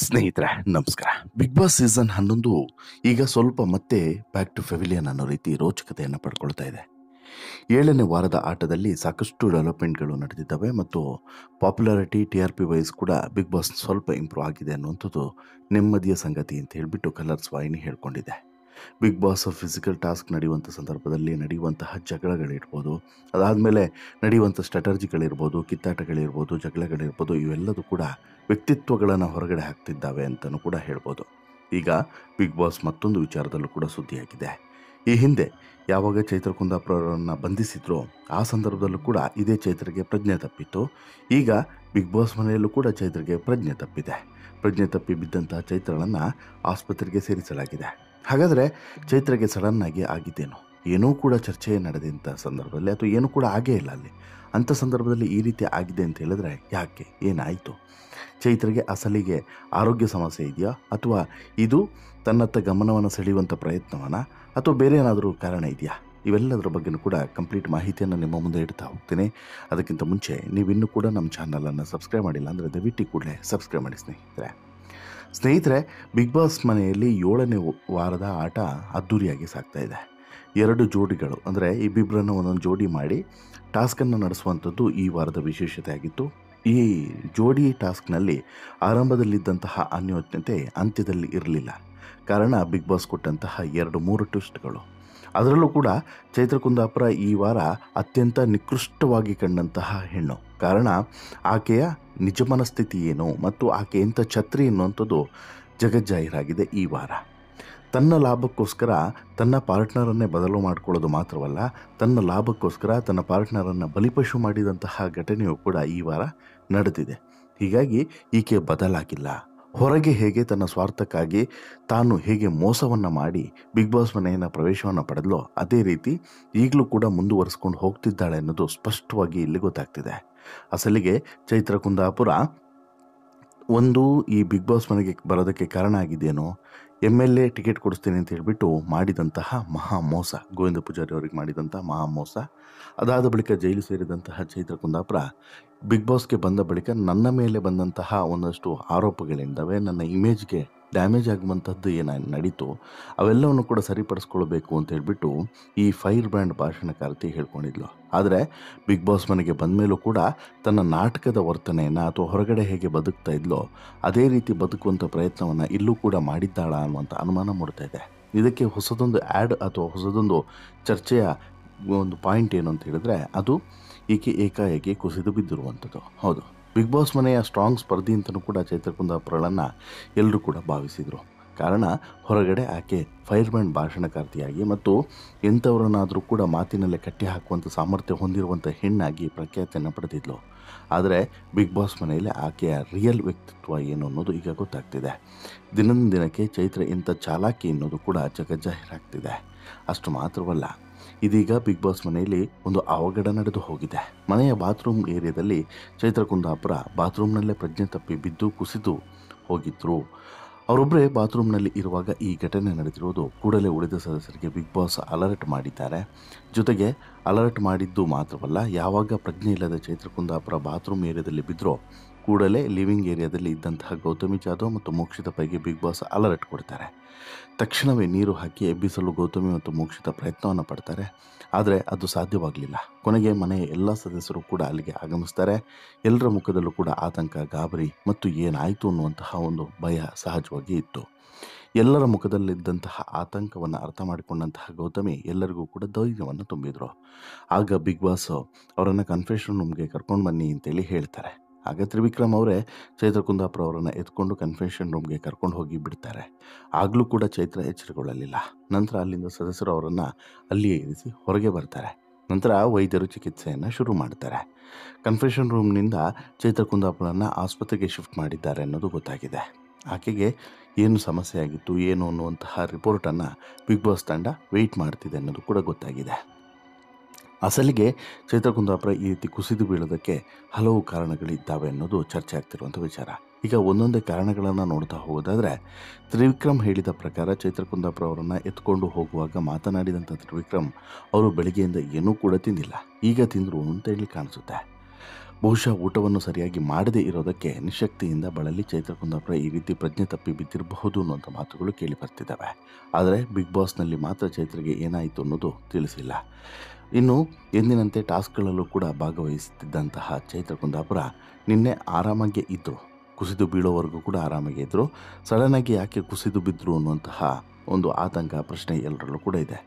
ಸ್ನೇಹಿತರೆ ನಮಸ್ಕಾರ. Big boss season 11 ಈಗ ಸ್ವಲ್ಪ ಮತ್ತೆ ಬ್ಯಾಕ್ ಟು ಪೆವಿಲಿಯನ್ ಅನ್ನೋ ರೀತಿ ರೋಚಕತೆಯನ್ನು ಪಡ್ಕೊಳ್ತಾ ಇದೆ. 7ನೇ ವಾರದ ಆಟದಲ್ಲಿ ಸಾಕಷ್ಟು ಡೆವಲಪ್ಮೆಂಟ್ಗಳು ನಡೆದಿದ್ದಾವೆ ಮತ್ತು ಪಾಪ್ಯುಲಾರಿಟಿ TRP ವೈಸ್ ಕೂಡ ಬಿಗ್ ಬಾಸ್ ಸ್ವಲ್ಪ ಇಂಪ್ರೂವ್ ಆಗಿದೆ ಅನ್ನುವಂಥದ್ದು ನೆಮ್ಮದಿಯ ಸಂಗತಿ ಅಂತ ಹೇಳಿಬಿಟ್ಟು ಕಲರ್ಸ್ ವಾಹಿನಿ ಹೇಳ್ಕೊಂಡಿದೆ. ಬಿಗ್ ಬಾಸ್ ಫಿಸಿಕಲ್ ಟಾಸ್ಕ್ ನಡೆಯುವಂಥ ಸಂದರ್ಭದಲ್ಲಿ ನಡೆಯುವಂತಹ ಜಗಳಗಳಿರ್ಬೋದು, ಅದಾದಮೇಲೆ ನಡೆಯುವಂಥ ಸ್ಟ್ರಾಟಜಿಗಳಿರ್ಬೋದು, ಕಿತ್ತಾಟಗಳಿರ್ಬೋದು, ಜಗಳಗಳಿರ್ಬೋದು, ಇವೆಲ್ಲದೂ ಕೂಡ ವ್ಯಕ್ತಿತ್ವಗಳನ್ನು ಹೊರಗಡೆ ಹಾಕ್ತಿದ್ದಾವೆ ಅಂತಲೂ ಕೂಡ ಹೇಳ್ಬೋದು. ಈಗ ಬಿಗ್ ಬಾಸ್ ಮತ್ತೊಂದು ವಿಚಾರದಲ್ಲೂ ಕೂಡ ಸುದ್ದಿಯಾಗಿದೆ. ಈ ಹಿಂದೆ ಯಾವಾಗ ಚೈತ್ರ ಕುಂದಾಪುರವರನ್ನು ಬಂಧಿಸಿದ್ರೋ ಆ ಸಂದರ್ಭದಲ್ಲೂ ಕೂಡ ಇದೇ ಚೈತ್ರಿಗೆ ಪ್ರಜ್ಞೆ ತಪ್ಪಿತ್ತು. ಈಗ ಬಿಗ್ ಬಾಸ್ ಮನೆಯಲ್ಲೂ ಕೂಡ ಚೈತ್ರಿಗೆ ಪ್ರಜ್ಞೆ ತಪ್ಪಿದೆ. ಪ್ರಜ್ಞೆ ತಪ್ಪಿ ಬಿದ್ದಂತಹ ಚೈತ್ರಳನ್ನು ಆಸ್ಪತ್ರೆಗೆ ಸೇರಿಸಲಾಗಿದೆ. ಹಾಗಾದರೆ ಚೈತ್ರಗೆ ಸಡನ್ನಾಗಿ ಆಗಿದ್ದೇನು? ಏನೂ ಕೂಡ ಚರ್ಚೆ ನಡೆದಂಥ ಸಂದರ್ಭದಲ್ಲಿ ಅಥವಾ ಏನೂ ಕೂಡ ಆಗೇ ಇಲ್ಲ ಅಲ್ಲಿ. ಅಂಥ ಸಂದರ್ಭದಲ್ಲಿ ಈ ರೀತಿ ಆಗಿದೆ ಅಂತ ಹೇಳಿದ್ರೆ ಯಾಕೆ, ಏನಾಯಿತು? ಚೈತ್ರಿಗೆ ಅಸಲಿಗೆ ಆರೋಗ್ಯ ಸಮಸ್ಯೆ ಇದೆಯಾ, ಅಥವಾ ಇದು ತನ್ನತ್ತ ಗಮನವನ್ನು ಸೆಳೆಯುವಂಥ ಪ್ರಯತ್ನವನ್ನ, ಅಥವಾ ಬೇರೆ ಏನಾದರೂ ಕಾರಣ ಇದೆಯಾ? ಇವೆಲ್ಲದರ ಬಗ್ಗೆಯೂ ಕೂಡ ಕಂಪ್ಲೀಟ್ ಮಾಹಿತಿಯನ್ನು ನಿಮ್ಮ ಮುಂದೆ ಇಡ್ತಾ ಹೋಗ್ತೀನಿ. ಅದಕ್ಕಿಂತ ಮುಂಚೆ ನೀವಿನ್ನೂ ಕೂಡ ನಮ್ಮ ಚಾನಲನ್ನು ಸಬ್ಸ್ಕ್ರೈಬ್ ಮಾಡಿಲ್ಲ ಅಂದರೆ ದಯವಿಟ್ಟು ಕೂಡಲೇ ಸಬ್ಸ್ಕ್ರೈಬ್ ಮಾಡಿ ಸ್ನೇಹಿತರೆ. ಬಿಗ್ ಬಾಸ್ ಮನೆಯಲ್ಲಿ 7ನೇ ವಾರದ ಆಟ ಅದ್ಧೂರಿಯಾಗಿ ಸಾಗ್ತಾ ಇದೆ. 2 ಜೋಡಿಗಳು ಅಂದರೆ ಇಬ್ಬಿಬ್ಬರನ್ನು ಒಂದೊಂದು ಜೋಡಿ ಮಾಡಿ ಟಾಸ್ಕನ್ನು ನಡೆಸುವಂಥದ್ದು ಈ ವಾರದ ವಿಶೇಷತೆ ಆಗಿತ್ತು. ಈ ಜೋಡಿ ಟಾಸ್ಕ್ನಲ್ಲಿ ಆರಂಭದಲ್ಲಿದ್ದಂತಹ ಅನ್ಯೋನ್ಯತೆ ಅಂತ್ಯದಲ್ಲಿ ಇರಲಿಲ್ಲ. ಕಾರಣ ಬಿಗ್ ಬಾಸ್ ಕೊಟ್ಟಂತಹ 2-3 ಟ್ವಿಸ್ಟ್ಗಳು. ಅದರಲ್ಲೂ ಕೂಡ ಚೈತ್ರ ಕುಂದಾಪುರ ಈ ವಾರ ಅತ್ಯಂತ ನಿಕೃಷ್ಟವಾಗಿ ಕಂಡಂತಹ ಹೆಣ್ಣು. ಕಾರಣ ಆಕೆಯ ನಿಜ ಮನಸ್ಥಿತಿ ಏನು ಮತ್ತು ಆಕೆ ಎಂಥ ಛತ್ರಿ ಎನ್ನುವಂಥದ್ದು ಜಗಜ್ಜಾಹೀರಾಗಿದೆ ಈ ವಾರ. ತನ್ನ ಲಾಭಕ್ಕೋಸ್ಕರ ತನ್ನ ಪಾರ್ಟ್ನರನ್ನೇ ಬದಲು ಮಾಡಿಕೊಳ್ಳೋದು ಮಾತ್ರವಲ್ಲ, ತನ್ನ ಲಾಭಕ್ಕೋಸ್ಕರ ತನ್ನ ಪಾರ್ಟ್ನರನ್ನು ಬಲಿಪಶು ಮಾಡಿದಂತಹ ಘಟನೆಯೂ ಕೂಡ ಈ ವಾರ ನಡೆದಿದೆ. ಹೀಗಾಗಿ ಈಕೆ ಬದಲಾಗಿಲ್ಲ. ಹೊರಗೆ ಹೇಗೆ ತನ್ನ ಸ್ವಾರ್ಥಕ್ಕಾಗಿ ತಾನು ಹೇಗೆ ಮೋಸವನ್ನು ಮಾಡಿ ಬಿಗ್ ಬಾಸ್ ಮನೆಯನ್ನು ಪ್ರವೇಶವನ್ನು ಪಡೆದಲೋ ಅದೇ ರೀತಿ ಈಗಲೂ ಕೂಡ ಮುಂದುವರಿಸ್ಕೊಂಡು ಹೋಗ್ತಿದ್ದಾಳೆ ಅನ್ನೋದು ಸ್ಪಷ್ಟವಾಗಿ ಇಲ್ಲಿ ಗೊತ್ತಾಗ್ತಿದೆ. ಅಸಲಿಗೆ ಚೈತ್ರ ಕುಂದಾಪುರ ಈ ಬಿಗ್ ಬಾಸ್ ಮನೆಗೆ ಬರೋದಕ್ಕೆ ಕಾರಣ ಆಗಿದೆಯೇನೋ, MLA ಟಿಕೆಟ್ ಕೊಡಿಸ್ತೀನಿ ಅಂತ ಹೇಳಿಬಿಟ್ಟು ಮಾಡಿದಂತಹ ಮಹಾ ಮೋಸ, ಗೋವಿಂದ ಪೂಜಾರಿ ಅವರಿಗೆ ಮಾಡಿದಂತಹ ಮಹಾ ಮೋಸ. ಅದಾದ ಬಳಿಕ ಜೈಲು ಸೇರಿದಂತಹ ಚೈತ್ರ ಕುಂದಾಪುರ ಬಿಗ್ ಬಾಸ್ಗೆ ಬಂದ ಬಳಿಕ ನನ್ನ ಮೇಲೆ ಬಂದಂತಹ ಒಂದಷ್ಟು ಆರೋಪಗಳಿಂದವೆ, ನನ್ನ ಇಮೇಜ್ಗೆ ಡ್ಯಾಮೇಜ್ ಆಗುವಂಥದ್ದು ಏನೇನು ನಡೀತು ಅವೆಲ್ಲವನ್ನು ಕೂಡ ಸರಿಪಡಿಸ್ಕೊಳ್ಬೇಕು ಅಂತ ಹೇಳಿಬಿಟ್ಟು ಈ ಫೈರ್ ಬ್ರ್ಯಾಂಡ್ ಭಾಷಣಕಾರ್ತಿ ಹೇಳ್ಕೊಂಡಿದ್ಲು. ಆದರೆ ಬಿಗ್ ಬಾಸ್ ಮನೆಗೆ ಬಂದ ಮೇಲೂ ಕೂಡ ತನ್ನ ನಾಟಕದ ವರ್ತನೆಯನ್ನು ಅಥವಾ ಹೊರಗಡೆ ಹೇಗೆ ಬದುಕ್ತಾ ಇದ್ಲೋ ಅದೇ ರೀತಿ ಬದುಕುವಂಥ ಪ್ರಯತ್ನವನ್ನು ಇಲ್ಲೂ ಕೂಡ ಮಾಡಿದ್ದಾಳ ಅನ್ನುವಂಥ ಅನುಮಾನ ಮೂಡ್ತಾ ಇದೆ. ಇದಕ್ಕೆ ಹೊಸದೊಂದು ಆ್ಯಡ್ ಅಥವಾ ಹೊಸದೊಂದು ಚರ್ಚೆಯ ಒಂದು ಪಾಯಿಂಟ್ ಏನು ಅಂತ ಹೇಳಿದ್ರೆ ಅದು ಈಕೆ ಏಕಾಏಕಿ ಕುಸಿದು ಬಿದ್ದಿರುವಂಥದ್ದು. ಹೌದು, ಬಿಗ್ ಬಾಸ್ ಮನೆಯ ಸ್ಟ್ರಾಂಗ್ ಸ್ಪರ್ಧಿ ಅಂತಲೂ ಕೂಡ ಚೈತ್ರ ಕುಂದಾಪುರಳನ್ನು ಎಲ್ಲರೂ ಕೂಡ ಭಾವಿಸಿದರು. ಕಾರಣ ಹೊರಗಡೆ ಆಕೆ ಫೈರ್ ಬ್ರ್ಯಾಂಡ್ ಭಾಷಣಕಾರ್ತಿಯಾಗಿ ಮತ್ತು ಎಂಥವರನ್ನಾದರೂ ಕೂಡ ಮಾತಿನಲ್ಲೇ ಕಟ್ಟಿ ಹಾಕುವಂಥ ಸಾಮರ್ಥ್ಯ ಹೊಂದಿರುವಂಥ ಹೆಣ್ಣಾಗಿ ಪ್ರಖ್ಯಾತಿಯನ್ನು ಪಡೆದಿದ್ಲು. ಆದರೆ ಬಿಗ್ ಬಾಸ್ ಮನೆಯಲ್ಲಿ ಆಕೆಯ ರಿಯಲ್ ವ್ಯಕ್ತಿತ್ವ ಏನು ಅನ್ನೋದು ಈಗ ಗೊತ್ತಾಗ್ತಿದೆ. ದಿನದಿಂದ ದಿನಕ್ಕೆ ಚೈತ್ರ ಎಂಥ ಚಾಲಾಕಿ ಅನ್ನೋದು ಕೂಡ ಜಗಜ್ಜಾಹೀರಾಗ್ತಿದೆ. ಅಷ್ಟು ಮಾತ್ರವಲ್ಲ, ಇದೀಗ ಬಿಗ್ ಬಾಸ್ ಮನೆಯಲ್ಲಿ ಒಂದು ಅವಘಡ ನಡೆದು ಹೋಗಿದೆ. ಮನೆಯ ಬಾತ್ರೂಮ್ ಏರಿಯಾದಲ್ಲಿ ಚೈತ್ರ ಕುಂದಾಪುರ ಬಾತ್ರೂಮ್ನಲ್ಲೇ ಪ್ರಜ್ಞೆ ತಪ್ಪಿ ಬಿದ್ದು ಕುಸಿದು ಹೋಗಿದ್ರು. ಅವರೊಬ್ಬರೇ ಬಾತ್ರೂಮ್ನಲ್ಲಿ ಇರುವಾಗ ಈ ಘಟನೆ ನಡೆದಿರುವುದು. ಕೂಡಲೇ ಉಳಿದ ಸದಸ್ಯರಿಗೆ ಬಿಗ್ ಬಾಸ್ ಅಲರ್ಟ್ ಮಾಡಿದ್ದಾರೆ. ಜೊತೆಗೆ ಅಲರ್ಟ್ ಮಾಡಿದ್ದು ಮಾತ್ರವಲ್ಲ, ಯಾವಾಗ ಪ್ರಜ್ಞೆ ಇಲ್ಲದ ಚೈತ್ರ ಕುಂದಾಪುರ ಬಾತ್ರೂಮ್ ಏರಿಯಾದಲ್ಲಿ ಬಿದ್ದರೋ ಕೂಡಲೇ ಲಿವಿಂಗ್ ಏರಿಯಾದಲ್ಲಿ ಇದ್ದಂತಹ ಗೌತಮಿ ಜಾಧವ್ ಮತ್ತು ಮೋಕ್ಷಿತ ಪೈಗೆ ಬಿಗ್ ಬಾಸ್ ಅಲರ್ಟ್ ಕೊಡ್ತಾರೆ. ತಕ್ಷಣವೇ ನೀರು ಹಾಕಿ ಎಬ್ಬಿಸಲು ಗೌತಮಿ ಮತ್ತು ಮೋಕ್ಷಿತ ಪ್ರಯತ್ನವನ್ನು ಪಡ್ತಾರೆ. ಆದರೆ ಅದು ಸಾಧ್ಯವಾಗಲಿಲ್ಲ. ಕೊನೆಗೆ ಮನೆಯ ಎಲ್ಲ ಸದಸ್ಯರು ಕೂಡ ಅಲ್ಲಿಗೆ ಆಗಮಿಸ್ತಾರೆ. ಎಲ್ಲರ ಮುಖದಲ್ಲೂ ಕೂಡ ಆತಂಕ, ಗಾಬರಿ ಮತ್ತು ಏನಾಯಿತು ಅನ್ನುವಂತಹ ಒಂದು ಭಯ ಸಹಜವಾಗಿ ಇತ್ತು. ಎಲ್ಲರ ಮುಖದಲ್ಲಿದ್ದಂತಹ ಆತಂಕವನ್ನು ಅರ್ಥ ಮಾಡಿಕೊಂಡಂತಹ ಗೌತಮಿ ಎಲ್ಲರಿಗೂ ಕೂಡ ಧೈರ್ಯವನ್ನು ತುಂಬಿದರು. ಆಗ ಬಿಗ್ ಬಾಸ್ ಅವರನ್ನು ಕನ್ಫೆಷನ್ ರೂಮ್ಗೆ ಕರ್ಕೊಂಡು ಬನ್ನಿ ಅಂತೇಳಿ ಹೇಳ್ತಾರೆ. ಆಗ ತ್ರಿವಿಕ್ರಮ್ ಅವರೇ ಚೈತ್ರ ಕುಂದಾಪುರ ಅವರನ್ನು ಎತ್ಕೊಂಡು ಕನ್ಫೆಷನ್ ರೂಮ್ಗೆ ಕರ್ಕೊಂಡು ಹೋಗಿ ಬಿಡ್ತಾರೆ. ಆಗಲೂ ಕೂಡ ಚೈತ್ರ ಎಚ್ಚರಗೊಳ್ಳಲಿಲ್ಲ. ನಂತರ ಅಲ್ಲಿಂದ ಸದಸ್ಯರು ಅವರನ್ನು ಅಲ್ಲಿಯೇ ಇರಿಸಿ ಹೊರಗೆ ಬರ್ತಾರೆ. ನಂತರ ವೈದ್ಯರು ಚಿಕಿತ್ಸೆಯನ್ನು ಶುರು ಮಾಡ್ತಾರೆ. ಕನ್ಫೆಷನ್ ರೂಮ್ನಿಂದ ಚೈತ್ರ ಕುಂದಾಪುರನ ಆಸ್ಪತ್ರೆಗೆ ಶಿಫ್ಟ್ ಮಾಡಿದ್ದಾರೆ ಅನ್ನೋದು ಗೊತ್ತಾಗಿದೆ. ಆಕೆಗೆ ಏನು ಸಮಸ್ಯೆ ಆಗಿತ್ತು ಏನು ಅನ್ನುವಂತಹ ರಿಪೋರ್ಟನ್ನು ಬಿಗ್ ಬಾಸ್ ತಂಡ ವೆಯ್ಟ್ ಮಾಡ್ತಿದೆ ಅನ್ನೋದು ಕೂಡ ಗೊತ್ತಾಗಿದೆ. ಅಸಲಿಗೆ ಚೈತ್ರ ಕುಂದಾಪುರ ಈ ರೀತಿ ಕುಸಿದು ಬೀಳೋದಕ್ಕೆ ಹಲವು ಕಾರಣಗಳಿದ್ದಾವೆ ಅನ್ನೋದು ಚರ್ಚೆ ಆಗ್ತಿರುವಂಥ ವಿಚಾರ. ಈಗ ಒಂದೊಂದೇ ಕಾರಣಗಳನ್ನು ನೋಡ್ತಾ ಹೋಗೋದಾದರೆ, ತ್ರಿವಿಕ್ರಮ್ ಹೇಳಿದ ಪ್ರಕಾರ ಚೈತ್ರ ಕುಂದಾಪುರ ಅವರನ್ನು ಎತ್ಕೊಂಡು ಹೋಗುವಾಗ ಮಾತನಾಡಿದಂಥ ತ್ರಿವಿಕ್ರಮ್ ಅವರು ಬೆಳಿಗ್ಗೆಯಿಂದ ಏನೂ ಕೂಡ ತಿಂದಿಲ್ಲ, ಈಗ ತಿಂದರು ಅಂತ ಹೇಳಿ ಕಾಣಿಸುತ್ತೆ. ಬಹುಶಃ ಊಟವನ್ನು ಸರಿಯಾಗಿ ಮಾಡದೇ ಇರೋದಕ್ಕೆ ನಿಶಕ್ತಿಯಿಂದ ಬಳಲಿ ಚೈತ್ರ ಕುಂದಾಪುರ ಈ ರೀತಿ ಪ್ರಜ್ಞೆ ತಪ್ಪಿ ಬಿದ್ದಿರಬಹುದು ಅನ್ನುವಂಥ ಮಾತುಗಳು ಕೇಳಿ ಬರ್ತಿದ್ದಾವೆ. ಆದರೆ ಬಿಗ್ ಬಾಸ್ನಲ್ಲಿ ಮಾತ್ರ ಚೈತ್ರಿಗೆ ಏನಾಯಿತು ಅನ್ನೋದು ತಿಳಿಸಿಲ್ಲ. ಇನ್ನು ಎಂದಿನಂತೆ ಟಾಸ್ಕ್ಗಳಲ್ಲೂ ಕೂಡ ಭಾಗವಹಿಸುತ್ತಿದ್ದಂತಹ ಚೈತ್ರ ಕುಂದಾಪುರ ನಿನ್ನೆ ಆರಾಮಾಗೇ ಇದ್ದರು. ಕುಸಿದು ಬೀಳೋವರೆಗೂ ಕೂಡ ಆರಾಮಾಗೇ ಇದ್ದರು. ಸಡನ್ನಾಗಿ ಯಾಕೆ ಕುಸಿದು ಬಿದ್ದರು ಅನ್ನುವಂತಹ ಒಂದು ಆತಂಕ ಪ್ರಶ್ನೆ ಎಲ್ಲರಲ್ಲೂ ಕೂಡ ಇದೆ.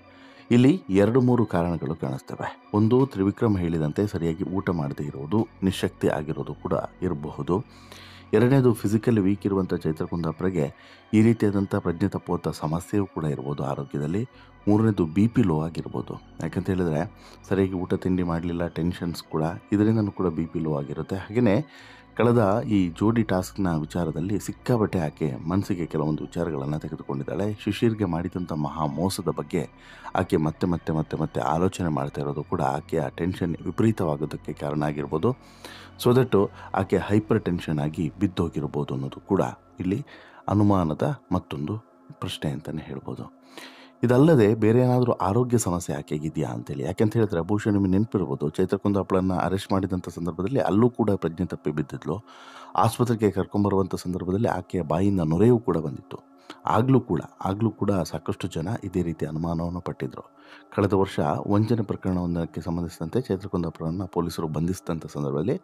ಇಲ್ಲಿ 2-3 ಕಾರಣಗಳು ಕಾಣಿಸ್ತವೆ. ಒಂದು, ತ್ರಿವಿಕ್ರಮ್ ಹೇಳಿದಂತೆ ಸರಿಯಾಗಿ ಊಟ ಮಾಡದೇ ಇರೋದು, ನಿಶಕ್ತಿ ಆಗಿರೋದು ಕೂಡ ಇರಬಹುದು. ಎರಡನೇದು, ಫಿಸಿಕಲಿ ವೀಕ್ ಇರುವಂಥ ಚೈತ್ರ ಕುಂದಾಪುರಗೆ ಈ ರೀತಿಯಾದಂಥ ಪ್ರಜ್ಞೆ ತಪ್ಪುವಂಥ ಸಮಸ್ಯೆಯೂ ಕೂಡ ಇರ್ಬೋದು ಆರೋಗ್ಯದಲ್ಲಿ. ಮೂರನೇದು, BP ಲೋ ಆಗಿರ್ಬೋದು. ಯಾಕಂತ ಹೇಳಿದ್ರೆ ಸರಿಯಾಗಿ ಊಟ ತಿಂಡಿ ಮಾಡಲಿಲ್ಲ, ಟೆನ್ಷನ್ಸ್ ಕೂಡ, ಇದರಿಂದನೂ ಕೂಡ BP ಲೋ ಆಗಿರುತ್ತೆ. ಹಾಗೆಯೇ ಕಳೆದ ಈ ಜೋಡಿ ಟಾಸ್ಕ್ನ ವಿಚಾರದಲ್ಲಿ ಸಿಕ್ಕಾಬಟ್ಟೆ ಆಕೆ ಮನಸ್ಸಿಗೆ ಕೆಲವೊಂದು ವಿಚಾರಗಳನ್ನು ತೆಗೆದುಕೊಂಡಿದ್ದಾಳೆ. ಶಿಶಿರ್ಗೆ ಮಾಡಿದಂಥ ಮಹಾ ಮೋಸದ ಬಗ್ಗೆ ಆಕೆ ಮತ್ತೆ ಆಲೋಚನೆ ಮಾಡ್ತಾ ಇರೋದು ಕೂಡ ಆಕೆಯ ಟೆನ್ಷನ್ ವಿಪರೀತವಾಗೋದಕ್ಕೆ ಕಾರಣ ಆಗಿರ್ಬೋದು. ಸೊ ದಟ್ಟು ಆಕೆ ಹೈಪರ್ ಟೆನ್ಷನ್ ಆಗಿ ಬಿದ್ದೋಗಿರ್ಬೋದು ಅನ್ನೋದು ಕೂಡ ಇಲ್ಲಿ ಅನುಮಾನದ ಮತ್ತೊಂದು ಪ್ರಶ್ನೆ ಅಂತಲೇ ಹೇಳ್ಬೋದು. ಇದಲ್ಲದೆ ಬೇರೆ ಏನಾದರೂ ಆರೋಗ್ಯ ಸಮಸ್ಯೆ ಆಕೆಗಿದೆಯಾ ಅಂತೇಳಿ. ಯಾಕೆಂತ ಹೇಳಿದ್ರೆ ಬಹುಶಃ ನಿಮಗೆ ನೆನಪಿರ್ಬೋದು, ಚೈತ್ರ ಕುಂದಾಪುರನ ಅರೆಸ್ಟ್ ಮಾಡಿದಂಥ ಸಂದರ್ಭದಲ್ಲಿ ಅಲ್ಲೂ ಕೂಡ ಪ್ರಜ್ಞೆ ತಪ್ಪಿ ಬಿದ್ದಿದ್ಲು. ಆಸ್ಪತ್ರೆಗೆ ಕರ್ಕೊಂಬರುವಂಥ ಸಂದರ್ಭದಲ್ಲಿ ಆಕೆಯ ಬಾಯಿಂದ ನೊರೆಯೂ ಕೂಡ ಬಂದಿತ್ತು. ಆಗಲೂ ಕೂಡ ಸಾಕಷ್ಟು ಜನ ಇದೇ ರೀತಿ ಅನುಮಾನವನ್ನು ಪಟ್ಟಿದ್ದರು. ಕಳೆದ ವರ್ಷ ವಂಚನೆ ಪ್ರಕರಣವೊಂದಕ್ಕೆ ಸಂಬಂಧಿಸಿದಂತೆ ಚೈತ್ರ ಕುಂದಾಪುರವನ್ನು ಪೊಲೀಸರು ಬಂಧಿಸಿದಂಥ ಸಂದರ್ಭದಲ್ಲಿ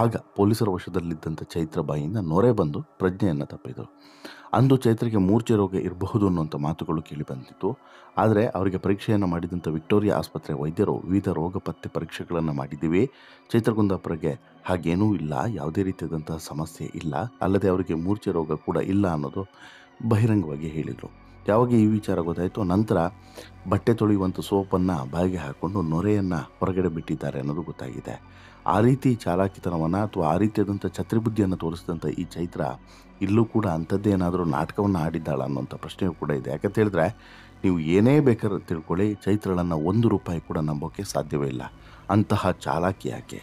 ಆಗ ಪೊಲೀಸರ ವಶದಲ್ಲಿದ್ದಂಥ ಚೈತ್ರ ಬಾಯಿಂದ ನೊರೆ ಬಂದು ಪ್ರಜ್ಞೆಯನ್ನು ತಪ್ಪಿದರು. ಅಂದು ಚೈತ್ರಕ್ಕೆ ಮೂರ್ಛೆ ರೋಗ ಇರಬಹುದು ಅನ್ನುವಂಥ ಮಾತುಗಳು ಕೇಳಿ ಬಂದಿತ್ತು. ಆದರೆ ಅವರಿಗೆ ಪರೀಕ್ಷೆಯನ್ನು ಮಾಡಿದಂಥ ವಿಕ್ಟೋರಿಯಾ ಆಸ್ಪತ್ರೆ ವೈದ್ಯರು ವಿವಿಧ ರೋಗ ಪತ್ತೆ ಪರೀಕ್ಷೆಗಳನ್ನು ಮಾಡಿದ್ದೀವಿ, ಚೈತ್ರ ಕುಂದಾಪುರಗೆ ಹಾಗೇನೂ ಇಲ್ಲ, ಯಾವುದೇ ರೀತಿಯಾದಂತಹ ಸಮಸ್ಯೆ ಇಲ್ಲ, ಅಲ್ಲದೆ ಅವರಿಗೆ ಮೂರ್ಛೆ ರೋಗ ಕೂಡ ಇಲ್ಲ ಅನ್ನೋದು ಬಹಿರಂಗವಾಗಿ ಹೇಳಿದರು. ಯಾವಾಗ ಈ ವಿಚಾರ ಗೊತ್ತಾಯಿತು, ನಂತರ ಬಟ್ಟೆ ತೊಳೆಯುವಂಥ ಸೋಪನ್ನು ಬಾಯಿಗೆ ಹಾಕ್ಕೊಂಡು ನೊರೆಯನ್ನು ಹೊರಗಡೆ ಬಿಟ್ಟಿದ್ದಾರೆ ಅನ್ನೋದು ಗೊತ್ತಾಗಿದೆ. ಆ ರೀತಿ ಚಾಲಾಕಿತನವನ್ನು ಅಥವಾ ಆ ರೀತಿಯಾದಂಥ ಛತ್ರಿಬುದ್ಧಿಯನ್ನು ತೋರಿಸಿದಂಥ ಈ ಚೈತ್ರ ಇಲ್ಲೂ ಕೂಡ ಅಂಥದ್ದೇ ಏನಾದರೂ ನಾಟಕವನ್ನು ಆಡಿದ್ದಾಳ ಅನ್ನೋಂಥ ಪ್ರಶ್ನೆಯೂ ಕೂಡ ಇದೆ. ಯಾಕಂತ ಹೇಳಿದ್ರೆ ನೀವು ಏನೇ ಬೇಕಾದ್ರೂ ತಿಳ್ಕೊಳ್ಳಿ, ಚೈತ್ರಳನ್ನು ₹1 ಕೂಡ ನಂಬೋಕ್ಕೆ ಸಾಧ್ಯವೇ ಇಲ್ಲ. ಅಂತಹ ಚಾಲಾಕಿ ಆಕೆ.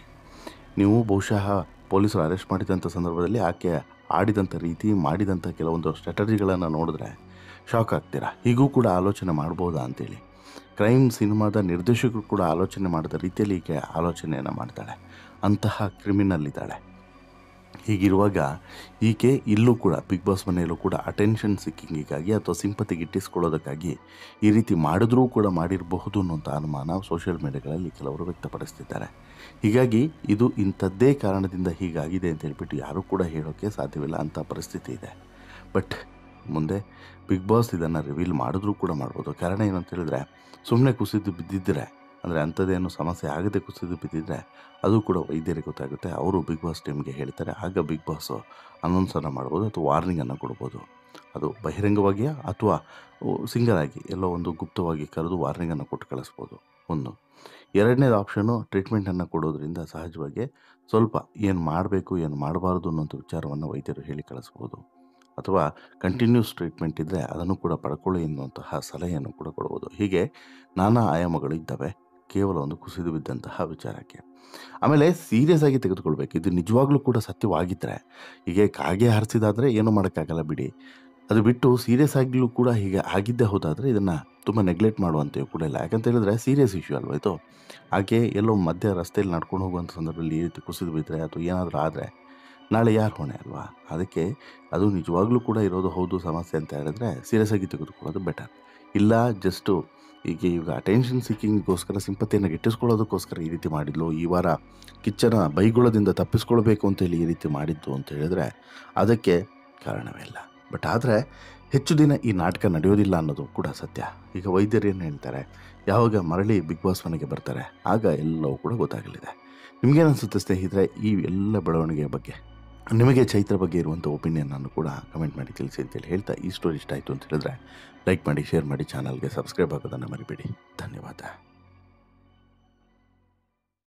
ನೀವು ಬಹುಶಃ ಪೊಲೀಸರು ಅರೆಸ್ಟ್ ಮಾಡಿದಂಥ ಸಂದರ್ಭದಲ್ಲಿ ಆಕೆ ಆಡಿದಂಥ ರೀತಿ, ಮಾಡಿದಂಥ ಕೆಲವೊಂದು ಸ್ಟ್ರಾಟಜಿಗಳನ್ನು ನೋಡಿದ್ರೆ ಶಾಕ್ ಆಗ್ತೀರಾ. ಹೀಗೂ ಕೂಡ ಆಲೋಚನೆ ಮಾಡ್ಬೋದಾ ಅಂತೇಳಿ. ಕ್ರೈಮ್ ಸಿನಿಮಾದ ನಿರ್ದೇಶಕರು ಕೂಡ ಆಲೋಚನೆ ಮಾಡಿದ ರೀತಿಯಲ್ಲಿ ಈಕೆ ಆಲೋಚನೆಯನ್ನು ಮಾಡ್ತಾಳೆ. ಅಂತಹ ಕ್ರಿಮಿನಲ್ ಇದ್ದಾಳೆ. ಹೀಗಿರುವಾಗ ಈಕೆ ಇಲ್ಲೂ ಕೂಡ ಬಿಗ್ ಬಾಸ್ ಮನೆಯಲ್ಲೂ ಕೂಡ ಅಟೆನ್ಷನ್ ಸಿಕ್ಕಿಂಗಿಗಾಗಿ ಅಥವಾ ಸಿಂಪತಿ ಗಿಟ್ಟಿಸ್ಕೊಳ್ಳೋದಕ್ಕಾಗಿ ಈ ರೀತಿ ಮಾಡಿದ್ರೂ ಕೂಡ ಮಾಡಿರಬಹುದು ಅನ್ನೋಂಥ ಅನುಮಾನ ಸೋಷಿಯಲ್ ಮೀಡಿಯಾಗಳಲ್ಲಿ ಕೆಲವರು ವ್ಯಕ್ತಪಡಿಸ್ತಿದ್ದಾರೆ. ಹೀಗಾಗಿ ಇದು ಇಂಥದ್ದೇ ಕಾರಣದಿಂದ ಹೀಗಾಗಿದೆ ಅಂತ ಹೇಳ್ಬಿಟ್ಟು ಯಾರೂ ಕೂಡ ಹೇಳೋಕ್ಕೆ ಸಾಧ್ಯವಿಲ್ಲ, ಅಂಥ ಪರಿಸ್ಥಿತಿ ಇದೆ. ಬಟ್ ಮುಂದೆ ಬಿಗ್ ಬಾಸ್ ಇದನ್ನು ರಿವೀಲ್ ಮಾಡಿದ್ರೂ ಕೂಡ ಮಾಡ್ಬೋದು. ಕಾರಣ ಏನಂತ ಹೇಳಿದ್ರೆ, ಸುಮ್ಮನೆ ಕುಸಿದು ಬಿದ್ದಿದ್ದರೆ, ಅಂದರೆ ಅಂಥದ್ದೇನು ಸಮಸ್ಯೆ ಆಗದೆ ಕುಸಿದು ಬಿದ್ದಿದ್ದರೆ ಅದು ಕೂಡ ವೈದ್ಯರಿಗೆ ಗೊತ್ತಾಗುತ್ತೆ. ಅವರು ಬಿಗ್ ಬಾಸ್ ಟೀಮ್ಗೆ ಹೇಳ್ತಾರೆ. ಆಗ ಬಿಗ್ ಬಾಸು ಅನೌನ್ಸನ್ನು ಮಾಡ್ಬೋದು ಅಥವಾ ವಾರ್ನಿಂಗನ್ನು ಕೊಡ್ಬೋದು. ಅದು ಬಹಿರಂಗವಾಗಿಯೇ ಅಥವಾ ಸಿಂಗಲ್ ಆಗಿ ಎಲ್ಲೋ ಒಂದು ಗುಪ್ತವಾಗಿ ಕರೆದು ವಾರ್ನಿಂಗನ್ನು ಕೊಟ್ಟು ಕಳಿಸ್ಬೋದು. ಒಂದು. ಎರಡನೇದು ಆಪ್ಷನು, ಟ್ರೀಟ್ಮೆಂಟನ್ನು ಕೊಡೋದ್ರಿಂದ ಸಹಜವಾಗಿ ಸ್ವಲ್ಪ ಏನು ಮಾಡಬೇಕು ಏನು ಮಾಡಬಾರ್ದು ಅನ್ನೋಂಥ ವಿಚಾರವನ್ನು ವೈದ್ಯರು ಹೇಳಿ ಕಳಿಸ್ಬೋದು. ಅಥವಾ ಕಂಟಿನ್ಯೂಸ್ ಟ್ರೀಟ್ಮೆಂಟ್ ಇದ್ದರೆ ಅದನ್ನು ಕೂಡ ಪಡ್ಕೊಳ್ಳಿ ಎನ್ನುವಂತಹ ಸಲಹೆಯನ್ನು ಕೂಡ ಕೊಡ್ಬೋದು. ಹೀಗೆ ನಾನಾ ಆಯಾಮಗಳು ಇದ್ದಾವೆ ಕೇವಲ ಒಂದು ಕುಸಿದು ಬಿದ್ದಂತಹ ವಿಚಾರಕ್ಕೆ. ಆಮೇಲೆ ಸೀರಿಯಸ್ ಆಗಿ ತೆಗೆದುಕೊಳ್ಬೇಕು. ಇದು ನಿಜವಾಗ್ಲೂ ಕೂಡ ಸತ್ಯವಾಗಿದ್ದರೆ, ಹೀಗೆ ಕಾಗೆ ಹಾರಿಸಿದಾದರೆ ಏನೂ ಮಾಡೋಕ್ಕಾಗಲ್ಲ ಬಿಡಿ. ಅದು ಬಿಟ್ಟು ಸೀರಿಯಸ್ ಆಗಿಯೂ ಕೂಡ ಹೀಗೆ ಆಗಿದ್ದೇ ಹೋದಾದರೆ ಇದನ್ನು ತುಂಬ ನೆಗ್ಲೆಕ್ಟ್ ಮಾಡುವಂತೆಯೂ ಕೂಡ ಇಲ್ಲ. ಯಾಕಂತ ಹೇಳಿದ್ರೆ ಸೀರಿಯಸ್ ಇಶ್ಯೂ ಅಲ್ವ ಇದು. ಹಾಗೆ ಎಲ್ಲೋ ಮಧ್ಯ ರಸ್ತೆಯಲ್ಲಿ ನಡ್ಕೊಂಡು ಹೋಗುವಂಥ ಸಂದರ್ಭದಲ್ಲಿ ಈ ರೀತಿ ಕುಸಿದು ಬಿದ್ದರೆ ಅಥವಾ ಏನಾದರೂ ಆದರೆ ನಾಳೆ ಯಾರು ಹೊಣೆ ಅಲ್ವಾ? ಅದಕ್ಕೆ ಅದು ನಿಜವಾಗ್ಲೂ ಕೂಡ ಇರೋದು ಹೌದು ಸಮಸ್ಯೆ ಅಂತ ಹೇಳಿದ್ರೆ ಸೀರಿಯಸ್ ಆಗಿ ತೆಗೆದುಕೊಳ್ಳೋದು ಬೆಟರ್. ಇಲ್ಲ ಜಸ್ಟು ಈಗ ಅಟೆನ್ಷನ್ ಸೀಕಿಂಗ್ಗೋಸ್ಕರ ಸಿಂಪತಿಯನ್ನು ಗಿಟ್ಟಿಸ್ಕೊಳ್ಳೋದಕ್ಕೋಸ್ಕರ ಈ ರೀತಿ ಮಾಡಿದ್ಲು, ಈ ವಾರ ಕಿಚ್ಚನ ಬೈಗುಳದಿಂದ ತಪ್ಪಿಸ್ಕೊಳ್ಬೇಕು ಅಂತೇಳಿ ಈ ರೀತಿ ಮಾಡಿದ್ದು ಅಂತ ಹೇಳಿದ್ರೆ ಅದಕ್ಕೆ ಕಾರಣವೇ ಇಲ್ಲ. ಬಟ್ ಆದರೆ ಹೆಚ್ಚು ದಿನ ಈ ನಾಟಕ ನಡೆಯೋದಿಲ್ಲ ಅನ್ನೋದು ಕೂಡ ಸತ್ಯ. ಈಗ ವೈದ್ಯರು ಏನು ಹೇಳ್ತಾರೆ, ಯಾವಾಗ ಮರಳಿ ಬಿಗ್ ಬಾಸ್ ಮನೆಗೆ ಬರ್ತಾರೆ ಆಗ ಎಲ್ಲವೂ ಕೂಡ ಗೊತ್ತಾಗಲಿದೆ. ನಿಮಗೇನಿಸುತ್ತೆ ಸ್ನೇಹಿತರೆ ಈ ಎಲ್ಲ ಬೆಳವಣಿಗೆಯ ಬಗ್ಗೆ? ನಿಮಗೆ ಚೈತ್ರ ಬಗ್ಗೆ ಇರುವಂಥ ಒಪಿನಿಯನನ್ನು ಕೂಡ ಕಮೆಂಟ್ ಮಾಡಿ ತಿಳಿಸಿ ಅಂತೇಳಿ ಹೇಳ್ತಾ, ಈ ಸ್ಟೋರಿ ಇಷ್ಟ ಆಯಿತು ಅಂತ ಹೇಳಿದ್ರೆ ಲೈಕ್ ಮಾಡಿ, ಶೇರ್ ಮಾಡಿ, ಚಾನಲ್ಗೆ ಸಬ್ಸ್ಕ್ರೈಬ್ ಆಗೋದನ್ನು ಮರಿಬೇಡಿ. ಧನ್ಯವಾದ.